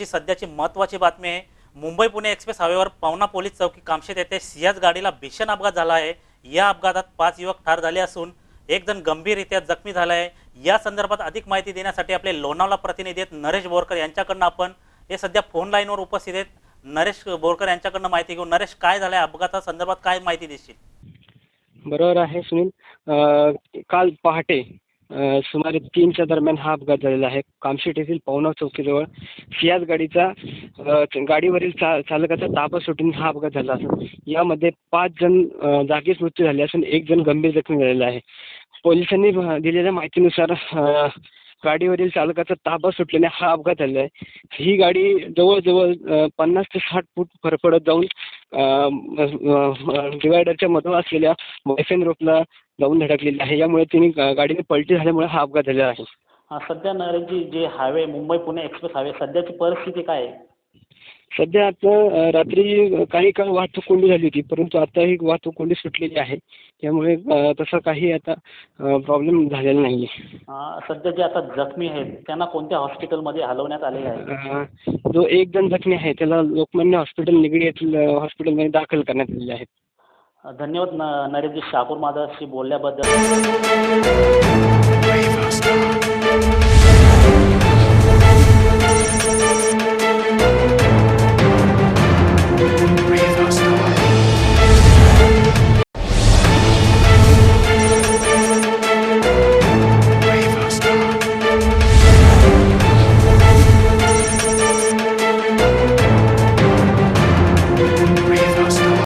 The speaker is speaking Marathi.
जी सध्याची महत्त्वाची बातमी आहे। मुंबई पुणे एक्सप्रेस हायवेवर पवना पोलीस चौकी कामशेत येथे सियाज गाडीला भीषण अपघात झाला आहे। या अपघातात 5 युवक ठार झाले असून एक जण गंभीररीत्या जखमी झाला आहे। या संदर्भात अधिक माहिती देण्यासाठी आपले लोणावळा प्रतिनिधी आहेत नरेश बोरकर यांच्याकडून आपण हे सध्या फोन लाईनवर उपस्थित आहेत। नरेश बोरकर यांच्याकडून माहिती घेऊ। नरेश, काय झालंय अपघाता संदर्भात काय माहिती देशील? बरोबर आहे सुनील. काल पहाटे सुमारे 3च्या दरम्यान हा अपघात झालेला आहे। कामशेत येथील पवना चौकीजवळ सियाज गाडीवरील चालकाचा ताबा सुटून हा अपघात झाला असून यामध्ये 5 जण जागीच मृत्यू झाले असून एक जण गंभीर जखमी झालेला आहे। पोलिसांनी दिलेल्या माहितीनुसार गाडीवरील चालकाचा ताबा सुटल्याने हा अपघात झालेला आहे। ही गाडी जवळजवळ 50 ते 60 फूट फरफडत जाऊन डिवायडरच्या मधून असलेल्या वायफेन रोपला जाऊन धडकलेली आहे। यामुळे गाडीने पलटी झाल्यामुळे हा अपघात झालेला आहे। सध्या नरेशजी, जे highway Mumbai Pune express highway सध्याची परिस्थिती काय आहे? सध्या आता रात्री काही काळ वाहतूक कोंडी झाली होती, परंतु आता ही वाहतूक कोंडी सुटलेली आहे। त्यामुळे तसं काही आता प्रॉब्लेम झालेला नाही आहे। सध्या जे आता जखमी आहेत त्यांना कोणत्या हॉस्पिटलमध्ये हलवण्यात आलेले आहे? जो एक जण जखमी आहे त्याला लोकमान्य हॉस्पिटल निगडी येथील हॉस्पिटलमध्ये दाखल करण्यात आलेले आहे। धन्यवाद नरेशजी, शापूर माझाशी बोलल्याबद्दल।